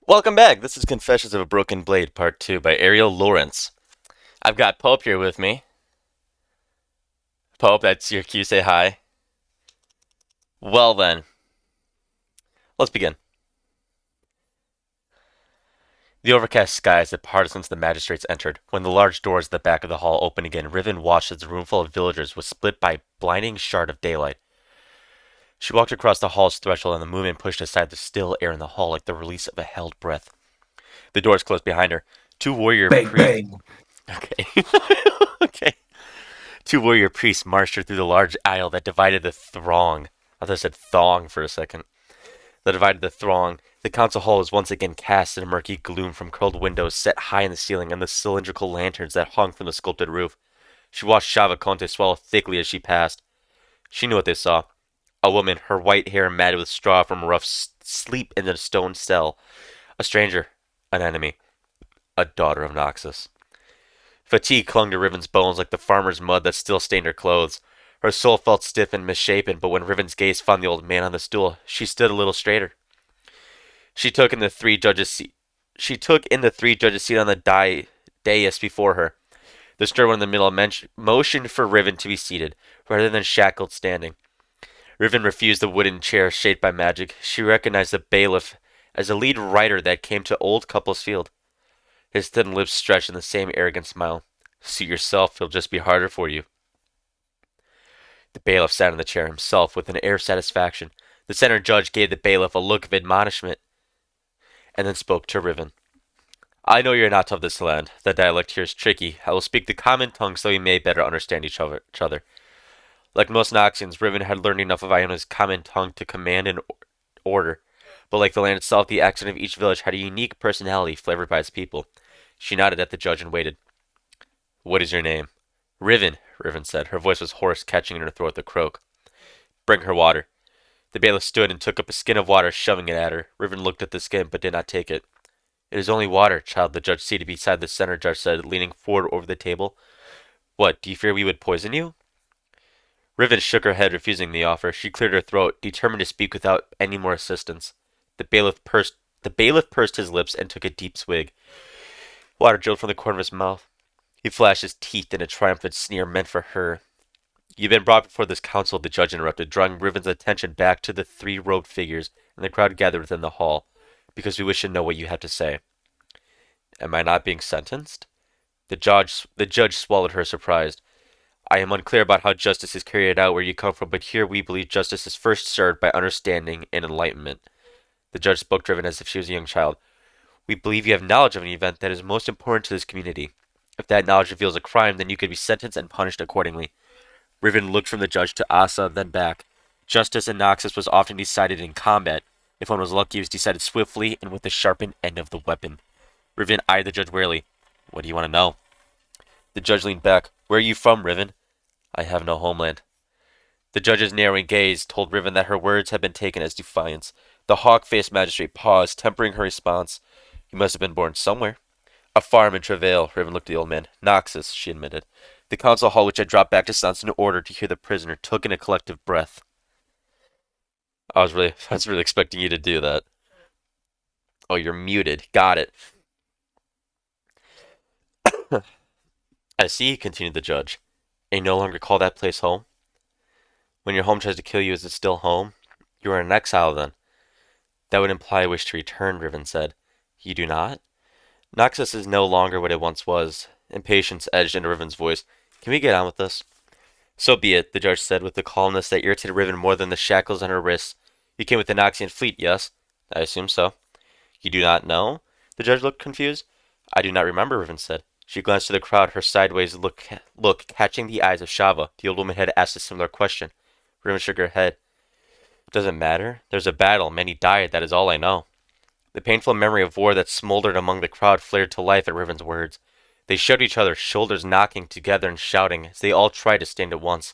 Welcome back. This is Confessions of a Broken Blade, Part 2 by Ariel Lawrence. I've got Pope here with me. Pope, that's your cue. Say hi. Well then, let's begin. The overcast skies had parted since the magistrates entered. When the large doors at the back of the hall opened again, Riven watched as the roomful of villagers was split by a blinding shard of daylight. She walked across the hall's threshold, and the movement pushed aside the still air in the hall like the release of a held breath. The doors closed behind her. Two warrior Bang, priests. bang. Okay. Okay. Two warrior priests marched her through the large aisle that divided the throng. I thought I said thong for a second. That divided the throng. The council hall was once again cast in a murky gloom from curled windows set high in the ceiling and the cylindrical lanterns that hung from the sculpted roof. She watched Shava Conte swallow thickly as she passed. She knew what they saw. A woman, her white hair matted with straw from a rough sleep in a stone cell. A stranger. An enemy. A daughter of Noxus. Fatigue clung to Riven's bones like the farmer's mud that still stained her clothes. Her soul felt stiff and misshapen, but when Riven's gaze found the old man on the stool, she stood a little straighter. She took in the three judges' seat. She took in the three judges' seat on the dais before her. The stern one in the middle motioned for Riven to be seated, rather than shackled standing. Riven refused the wooden chair shaped by magic. She recognized the bailiff as the lead rider that came to Old Couples Field. His thin lips stretched in the same arrogant smile. Suit yourself, it'll just be harder for you. The bailiff sat in the chair himself with an air of satisfaction. The center judge gave the bailiff a look of admonishment, and then spoke to Riven. I know you're not of this land. The dialect here is tricky. I will speak the common tongue so we may better understand each other. Like most Noxians, Riven had learned enough of Iona's common tongue to command an order. But like the land itself, the accent of each village had a unique personality flavored by its people. She nodded at the judge and waited. What is your name? Riven, Riven said. Her voice was hoarse, catching in her throat the croak. Bring her water. The bailiff stood and took up a skin of water, shoving it at her. Riven looked at the skin, but did not take it. It is only water, child, the judge seated beside the center judge said, leaning forward over the table. What, do you fear we would poison you? Riven shook her head, refusing the offer. She cleared her throat, determined to speak without any more assistance. The bailiff pursed his lips and took a deep swig. Water drilled from the corner of his mouth. He flashed his teeth in a triumphant sneer meant for her. You've been brought before this council, the judge interrupted, drawing Riven's attention back to the three robed figures and the crowd gathered within the hall, because we wish to know what you have to say. Am I not being sentenced? The judge swallowed her, surprised. I am unclear about how justice is carried out where you come from, but here we believe justice is first served by understanding and enlightenment. The judge spoke to Riven as if she was a young child. We believe you have knowledge of an event that is most important to this community. If that knowledge reveals a crime, then you could be sentenced and punished accordingly. Riven looked from the judge to Asa, then back. Justice in Noxus was often decided in combat. If one was lucky, it was decided swiftly and with the sharpened end of the weapon. Riven eyed the judge warily. What do you want to know? The judge leaned back. Where are you from, Riven? I have no homeland. The judge's narrowing gaze told Riven that her words had been taken as defiance. The hawk-faced magistrate paused, tempering her response. You must have been born somewhere. A farm in Travail, Riven looked at the old man. Noxus, she admitted. The council hall, which had dropped back to silence in order to hear the prisoner, took in a collective breath. I was really expecting you to do that. Oh, you're muted. Got it. I see, continued the judge. And you no longer call that place home? When your home tries to kill you, is it still home? You are an exile, then. That would imply a wish to return, Riven said. You do not? Noxus is no longer what it once was. Impatience edged into Riven's voice. Can we get on with this? So be it, the judge said with a calmness that irritated Riven more than the shackles on her wrists. You came with the Noxian fleet, yes? I assume so. You do not know? The judge looked confused. I do not remember, Riven said. She glanced to the crowd, her sideways look catching the eyes of Shava. The old woman had asked a similar question. Riven shook her head. Does it matter? There's a battle. Many died. That is all I know. The painful memory of war that smoldered among the crowd flared to life at Riven's words. They shoved each other, shoulders knocking together and shouting, as they all tried to stand at once.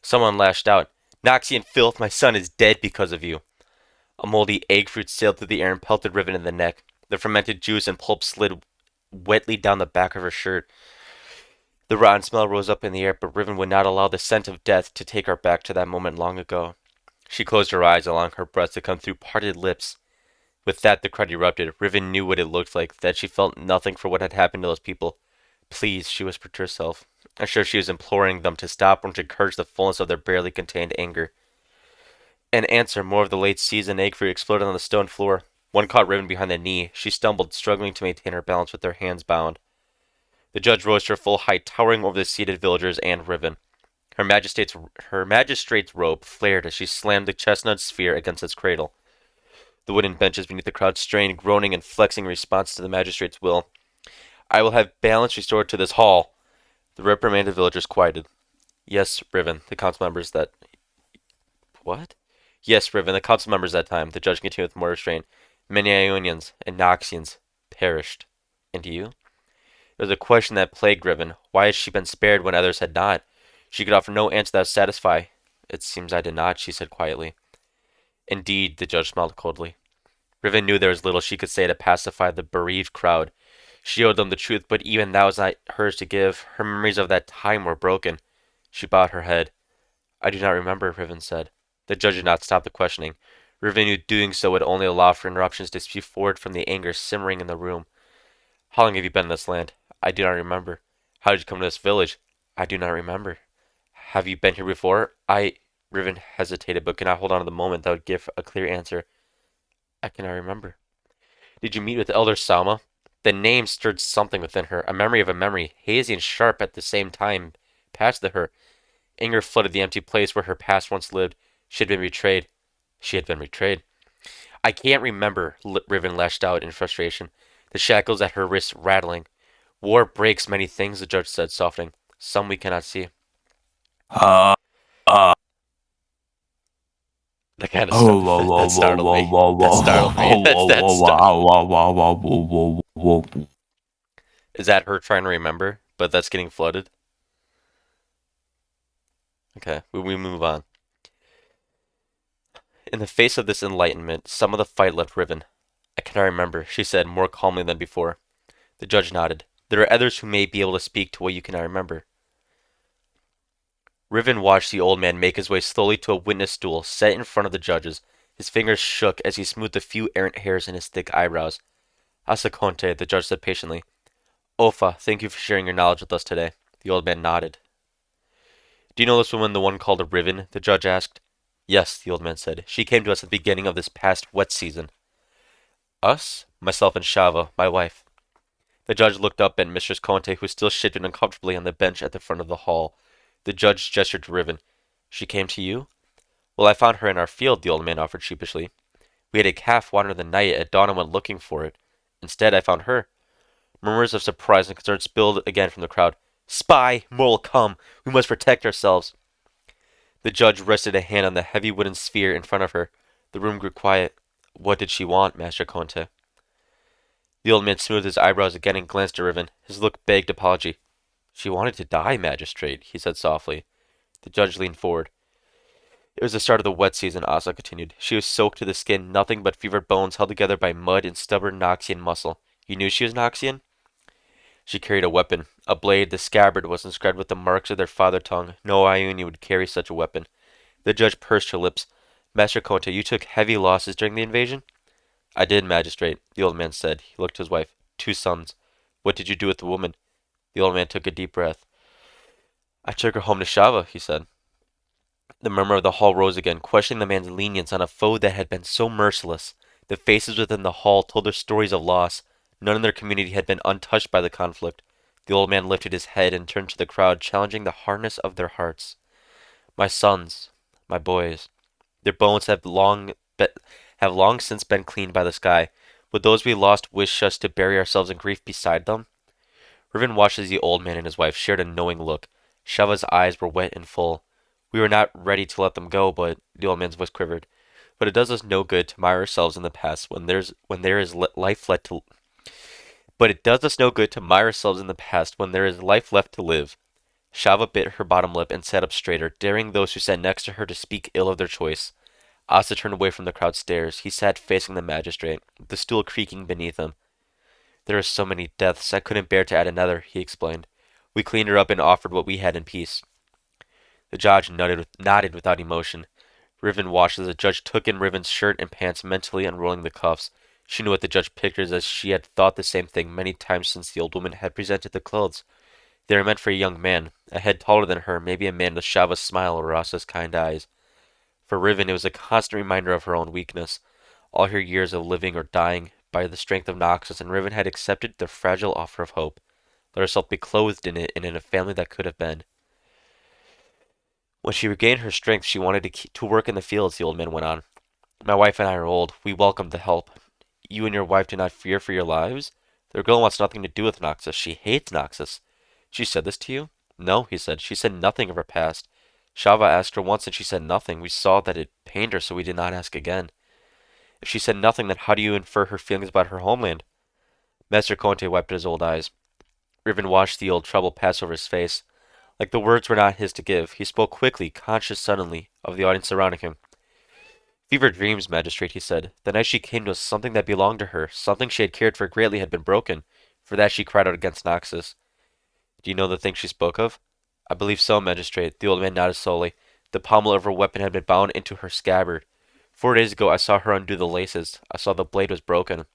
Someone lashed out. Noxian filth, my son is dead because of you. A moldy egg fruit sailed through the air and pelted Riven in the neck. The fermented juice and pulp slid wetly down the back of her shirt. The rotten smell rose up in the air, but Riven would not allow the scent of death to take her back to that moment long ago. She closed her eyes, allowing her breath to come through parted lips. With that, the crowd erupted. Riven knew what it looked like, that she felt nothing for what had happened to those people. Please, she whispered to herself. I'm sure she was imploring them to stop or to curse the fullness of their barely contained anger. An answer, more of the late season egg fruit, exploded on the stone floor. One caught Riven behind the knee. She stumbled, struggling to maintain her balance with her hands bound. The judge rose to her full height, towering over the seated villagers and Riven. Her magistrate's robe flared as she slammed the chestnut sphere against its cradle. The wooden benches beneath the crowd strained, groaning and flexing in response to the magistrate's will. I will have balance restored to this hall. The reprimanded villagers quieted. Yes, Riven, the council members that... What? Yes, Riven, the council members that time, the judge continued with more restraint. Many Ionians and Noxians perished. And you? It was a question that plagued Riven. Why had she been spared when others had not? She could offer no answer that would satisfy. It seems I did not, she said quietly. Indeed, the judge smiled coldly. Riven knew there was little she could say to pacify the bereaved crowd. She owed them the truth, but even that was not hers to give. Her memories of that time were broken. She bowed her head. I do not remember, Riven said. The judge did not stop the questioning. Riven knew doing so would only allow for interruptions to spew forward from the anger simmering in the room. How long have you been in this land? I do not remember. How did you come to this village? I do not remember. Have you been here before? Riven hesitated, but could not hold on to the moment that would give a clear answer. I cannot remember. Did you meet with Elder Salma? The name stirred something within her, a memory of a memory, hazy and sharp at the same time, passed to her. Anger flooded the empty place where her past once lived. She had been betrayed. She had been betrayed. I can't remember, Riven lashed out in frustration, the shackles at her wrists rattling. War breaks many things, the judge said, softening. Some we cannot see. Uh, uh, That kind of that startled me. That startled me. Is that her trying to remember, but that's getting flooded? Okay, we move on. In the face of this enlightenment, some of the fight left Riven. I cannot remember, she said more calmly than before. The judge nodded. There are others who may be able to speak to what you cannot remember. Riven watched the old man make his way slowly to a witness stool set in front of the judges. His fingers shook as he smoothed the few errant hairs in his thick eyebrows. Asa Conte, the judge said patiently. Ofa, thank you for sharing your knowledge with us today. The old man nodded. Do you know this woman, the one called Riven? The judge asked. Yes, the old man said. She came to us at the beginning of this past wet season. Us? Myself and Shava, my wife. The judge looked up at Mistress Conte, who still shifted uncomfortably on the bench at the front of the hall. The judge gestured to Riven. She came to you? Well, I found her in our field, the old man offered sheepishly. We had a calf wander in the night. At dawn I went looking for it. Instead, I found her. Murmurs of surprise and concern spilled again from the crowd. Spy! More come! We must protect ourselves! The judge rested a hand on the heavy wooden sphere in front of her. The room grew quiet. What did she want, Master Conte? The old man smoothed his eyebrows again and glanced at Riven. His look begged apology. She wanted to die, Magistrate, he said softly. The judge leaned forward. It was the start of the wet season, Asa continued. She was soaked to the skin, nothing but fevered bones held together by mud and stubborn Noxian muscle. You knew she was Noxian? She carried a weapon. A blade, the scabbard was inscribed with the marks of their father tongue. No Ionian would carry such a weapon. The judge pursed her lips. Master Conte, you took heavy losses during the invasion? I did, Magistrate, the old man said. He looked to his wife. 2 sons. What did you do with the woman? The old man took a deep breath. I took her home to Shava, he said. The murmur of the hall rose again, questioning the man's lenience on a foe that had been so merciless. The faces within the hall told their stories of loss. None in their community had been untouched by the conflict. The old man lifted his head and turned to the crowd, challenging the hardness of their hearts. My sons, my boys, their bones have long since been cleaned by the sky. Would those we lost wish us to bury ourselves in grief beside them? Riven watched as the old man and his wife shared a knowing look. Shava's eyes were wet and full. We were not ready to let them go, but the old man's voice quivered. But it does us no good to mire ourselves in the past when there is life left to. But it does us no good to mire ourselves in the past when there is life left to live. Shava bit her bottom lip and sat up straighter, daring those who sat next to her to speak ill of their choice. Asa turned away from the crowd stairs. He sat facing the magistrate, the stool creaking beneath him. There are so many deaths, I couldn't bear to add another, he explained. We cleaned her up and offered what we had in peace. The judge nodded without emotion. Riven watched as the judge took in Riven's shirt and pants, mentally unrolling the cuffs. She knew what the judge pictured as she had thought the same thing many times since the old woman had presented the clothes. They were meant for a young man, a head taller than her, maybe a man with Shava's smile or Rasa's kind eyes. For Riven, it was a constant reminder of her own weakness. All her years of living or dying by the strength of Noxus, and Riven had accepted the fragile offer of hope. Let herself be clothed in it and in a family that could have been. When she regained her strength, she wanted to work in the fields, the old man went on. My wife and I are old. We welcome the help. You and your wife do not fear for your lives? The girl wants nothing to do with Noxus. She hates Noxus. She said this to you? No, he said. She said nothing of her past. Shava asked her once and she said nothing. We saw that it pained her, so we did not ask again. If she said nothing, then how do you infer her feelings about her homeland? Master Conte wiped at his old eyes. Riven watched the old trouble pass over his face. Like the words were not his to give, he spoke quickly, conscious suddenly of the audience surrounding him. Fever dreams, Magistrate, he said. The night she came to us, something that belonged to her, something she had cared for greatly, had been broken. For that she cried out against Noxus. Do you know the thing she spoke of? I believe so, Magistrate. The old man nodded slowly. The pommel of her weapon had been bound into her scabbard. 4 days ago I saw her undo the laces. I saw the blade was broken.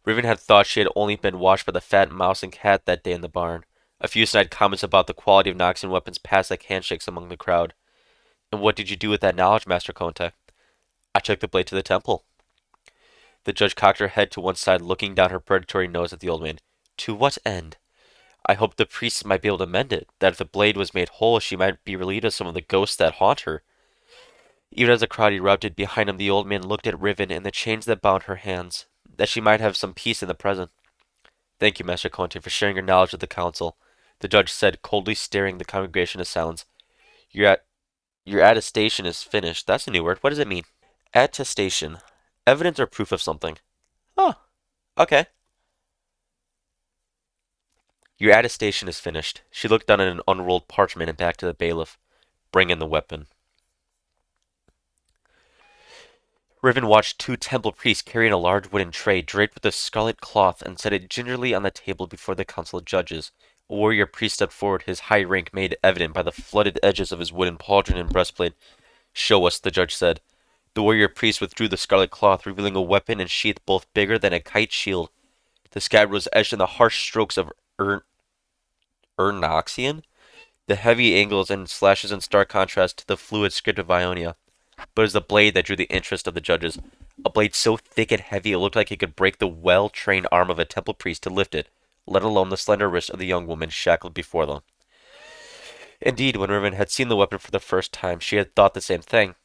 Riven had thought she had only been watched by the fat mouse and cat that day in the barn. A few snide comments about the quality of Noxian weapons passed like handshakes among the crowd. And what did you do with that knowledge, Master Conte? I took the blade to the temple. The judge cocked her head to one side, looking down her predatory nose at the old man. To what end? I hoped the priests might be able to mend it, that if the blade was made whole, she might be relieved of some of the ghosts that haunt her. Even as the crowd erupted behind him, the old man looked at Riven and the chains that bound her hands, that she might have some peace in the present. Thank you, Master Conte, for sharing your knowledge with the council, the judge said, coldly staring the congregation to silence. Your attestation is finished. That's a new word. What does it mean? Attestation. Evidence or proof of something. Oh, okay. Your attestation is finished. She looked down at an unrolled parchment and back to the bailiff. Bring in the weapon. Riven watched 2 temple priests carrying a large wooden tray draped with a scarlet cloth and set it gingerly on the table before the council of judges. A warrior priest stepped forward, his high rank made evident by the flooded edges of his wooden pauldron and breastplate. Show us, the judge said. The warrior priest withdrew the scarlet cloth, revealing a weapon and sheath both bigger than a kite shield. The scabbard was etched in the harsh strokes of Urnoxian, the heavy angles and slashes in stark contrast to the fluid script of Ionia. But it was the blade that drew the interest of the judges. A blade so thick and heavy it looked like it could break the well-trained arm of a temple priest to lift it, let alone the slender wrist of the young woman shackled before them. Indeed, when Riven had seen the weapon for the first time, she had thought the same thing.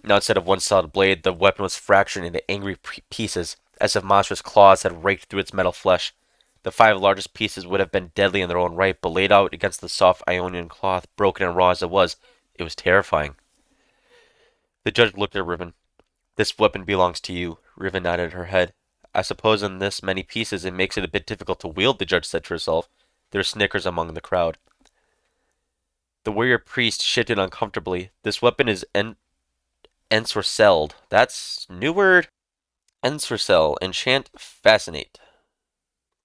Now instead of one solid blade, the weapon was fractured into angry pieces, as if monstrous claws had raked through its metal flesh. The 5 largest pieces would have been deadly in their own right, but laid out against the soft Ionian cloth, broken and raw as it was terrifying. The judge looked at Riven. This weapon belongs to you. Riven nodded her head. I suppose in this many pieces it makes it a bit difficult to wield, the judge said to herself. There were snickers among the crowd. The warrior priest shifted uncomfortably. This weapon is ensorcelled. That's new word. Ensorcell. Enchant. Fascinate.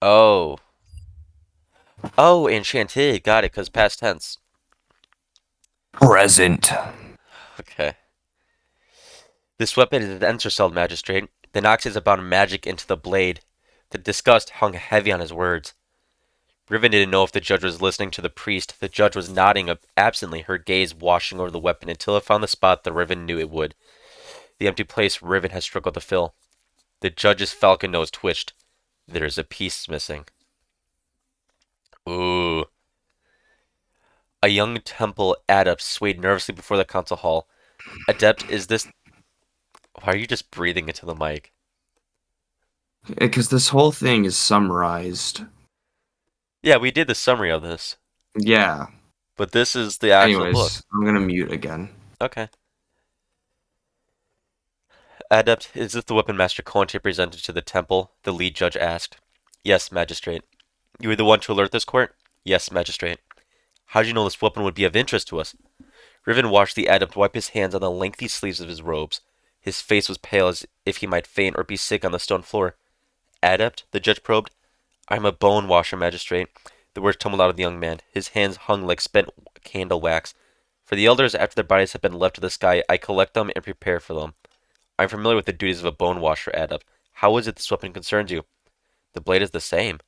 Oh. Oh, enchanted. Got it, because past tense. Present. Okay. This weapon is an ensorcelled, Magistrate. The Noxians have bound magic into the blade. The disgust hung heavy on his words. Riven didn't know if the judge was listening to the priest. The judge was nodding absently, her gaze washing over the weapon until it found the spot that Riven knew it would. The empty place Riven had struggled to fill. The judge's falcon nose twitched. There's a piece missing. Ooh. A young temple adept swayed nervously before the council hall. Adept, is this... Why are you just breathing into the mic? Because this whole thing is summarized. Yeah, we did the summary of this. Yeah. But this is the actual book. I'm gonna mute again. Okay. Adept, is this the weapon Master Conte presented to the temple? The lead judge asked. Yes, Magistrate. You were the one to alert this court? Yes, Magistrate. How did you know this weapon would be of interest to us? Riven watched the adept wipe his hands on the lengthy sleeves of his robes. His face was pale as if he might faint or be sick on the stone floor. Adept? The judge probed. I am a bone washer, Magistrate. The words tumbled out of the young man. His hands hung like spent candle wax. For the elders, after their bodies have been left to the sky, I collect them and prepare for them. I'm familiar with the duties of a bone washer, adept. How is it this weapon concerns you? The blade is the same.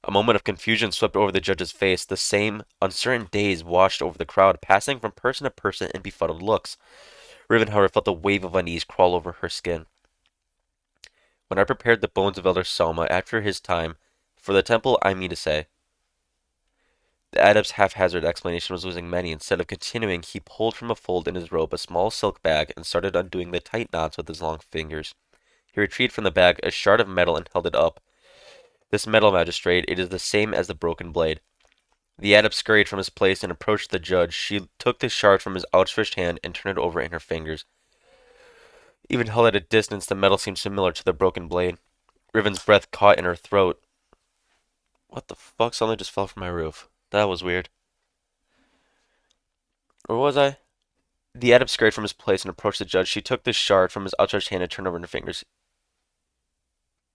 A moment of confusion swept over the judge's face. The same uncertain daze washed over the crowd, passing from person to person in befuddled looks. Riven, however, felt a wave of unease crawl over her skin. When I prepared the bones of Elder Soma after his time for the temple, I mean to say. The adept's haphazard explanation was losing many. Instead of continuing, he pulled from a fold in his robe a small silk bag and started undoing the tight knots with his long fingers. He retrieved from the bag a shard of metal and held it up. This metal, magistrate, it is the same as the broken blade. The adept scurried from his place and approached the judge. She took the shard from his outstretched hand and turned it over in her fingers. Even held at a distance, the metal seemed similar to the broken blade. Riven's breath caught in her throat. What the fuck? Something just fell from my roof. That was weird. Or was I? The adept scurried from his place and approached the judge. She took the shard from his outstretched hand and turned over in her fingers.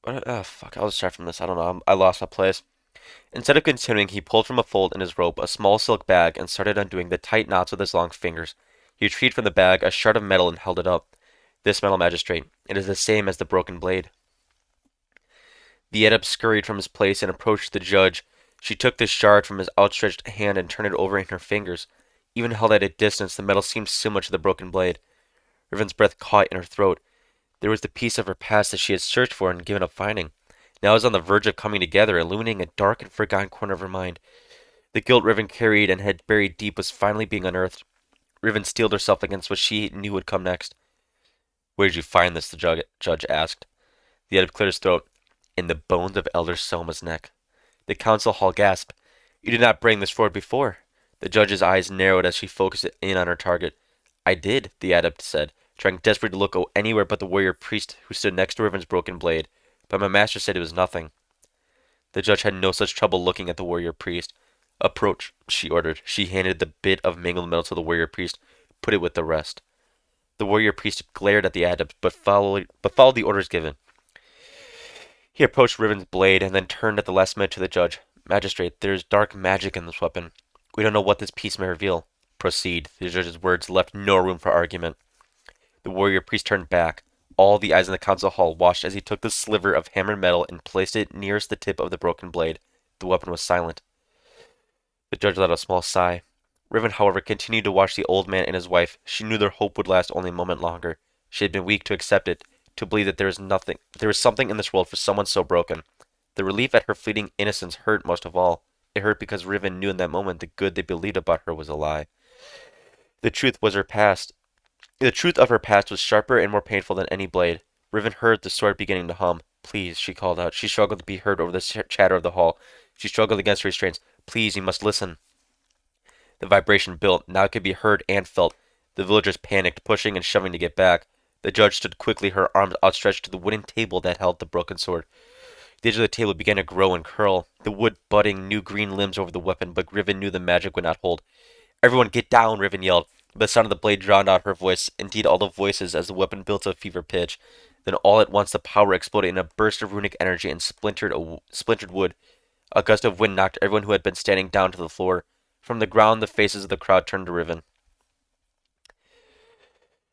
What? Ah, fuck. I'll just start from this. I don't know. I lost my place. Instead of continuing, he pulled from a fold in his robe a small silk bag and started undoing the tight knots with his long fingers. He retrieved from the bag a shard of metal and held it up. This metal, magistrate, it is the same as the broken blade. The adept scurried from his place and approached the judge. She took the shard from his outstretched hand and turned it over in her fingers. Even held at a distance, the metal seemed similar to the broken blade. Riven's breath caught in her throat. There was the piece of her past that she had searched for and given up finding. Now it was on the verge of coming together, illuminating a dark and forgotten corner of her mind. The guilt Riven carried and had buried deep was finally being unearthed. Riven steeled herself against what she knew would come next. Where did you find this? The judge asked. The adept cleared his throat. In the bones of Elder Soma's neck. The council hall gasped. You did not bring this forward before. The judge's eyes narrowed as she focused in on her target. I did, the adept said, trying desperately to look anywhere but the warrior priest who stood next to Riven's broken blade. But my master said it was nothing. The judge had no such trouble looking at the warrior priest. Approach, she ordered. She handed the bit of mangled metal to the warrior priest. Put it with the rest. The warrior priest glared at the adept, but followed the orders given. He approached Riven's blade and then turned at the last minute to the judge. Magistrate, there is dark magic in this weapon. We don't know what this piece may reveal. Proceed. The judge's words left no room for argument. The warrior priest turned back. All the eyes in the council hall watched as he took the sliver of hammered metal and placed it nearest the tip of the broken blade. The weapon was silent. The judge let out a small sigh. Riven, however, continued to watch the old man and his wife. She knew their hope would last only a moment longer. She had been weak to accept it, to believe that there is something in this world for someone so broken. The relief at her fleeting innocence hurt most of all. It hurt because Riven knew in that moment the good they believed about her was a lie. The truth of her past was sharper and more painful than any blade. Riven heard the sword beginning to hum. Please, she called out. She struggled to be heard over the chatter of the hall. She struggled against her restraints. Please, you must listen. The vibration built. Now it could be heard and felt. The villagers panicked, pushing and shoving to get back. The judge stood quickly, her arms outstretched to the wooden table that held the broken sword. The edge of the table began to grow and curl, the wood budding new green limbs over the weapon, but Riven knew the magic would not hold. Everyone get down, Riven yelled. The sound of the blade drowned out her voice, indeed all the voices, as the weapon built to a fever pitch. Then all at once the power exploded in a burst of runic energy and splintered wood. A gust of wind knocked everyone who had been standing down to the floor. From the ground, the faces of the crowd turned to Riven.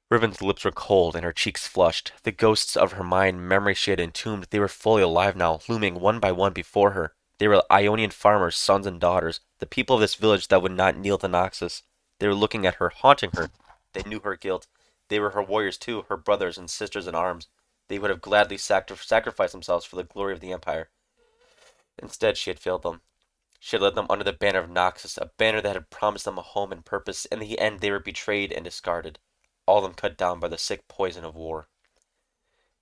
Riven's lips were cold and her cheeks flushed. The ghosts of her mind, memories she had entombed, they were fully alive now, looming one by one before her. They were Ionian farmers, sons and daughters, the people of this village that would not kneel to Noxus. They were looking at her, haunting her. They knew her guilt. They were her warriors too, her brothers and sisters in arms. They would have gladly sacrificed themselves for the glory of the Empire. Instead, she had failed them. She had led them under the banner of Noxus, a banner that had promised them a home and purpose. In the end, they were betrayed and discarded. All of them cut down by the sick poison of war.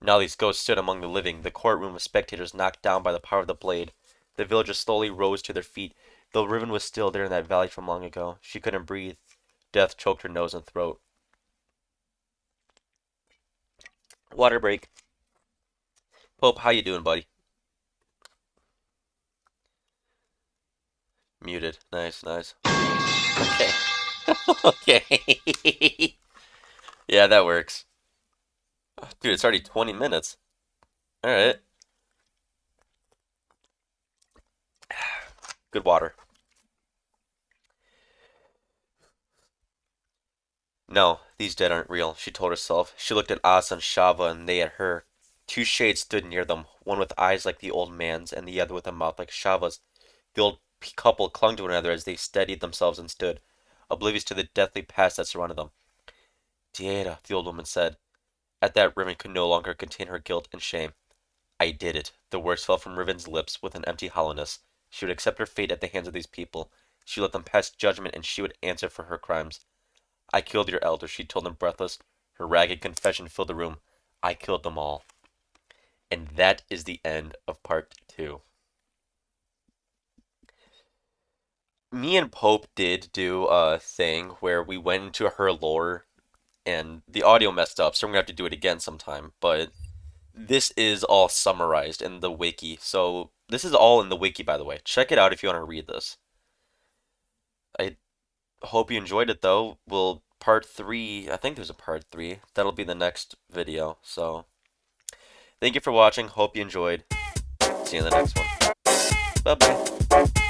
Now these ghosts stood among the living, the courtroom of spectators knocked down by the power of the blade. The villagers slowly rose to their feet. Though Riven was still there in that valley from long ago, she couldn't breathe. Death choked her nose and throat. Water break. Pope, how you doing, buddy? Muted. Nice. Okay. Okay. Yeah, that works. Dude, it's already 20 minutes. Alright. Good water. No, These dead aren't real, she told herself. She looked at Asa and Shava, and they at her. Two shades stood near them, one with eyes like the old man's, and the other with a mouth like Shava's. The old couple clung to one another as they steadied themselves and stood, oblivious to the deathly past that surrounded them. Dieira, the old woman said. At that, Riven could no longer contain her guilt and shame. I did it. The words fell from Riven's lips with an empty hollowness. She would accept her fate at the hands of these people. She would let them pass judgment, and she would answer for her crimes. I killed your elders, she told them, breathless. Her ragged confession filled the room. I killed them all. And that is the end of part 2. Me and Pope did do a thing where we went into her lore, and the audio messed up, so we're gonna have to do it again sometime. But this is all summarized in the wiki. So this is all in the wiki, by the way. Check it out if you want to read this. I hope you enjoyed it, though. Part 3, I think there's a part 3. That'll be the next video. So thank you for watching. Hope you enjoyed. See you in the next one. Bye-bye.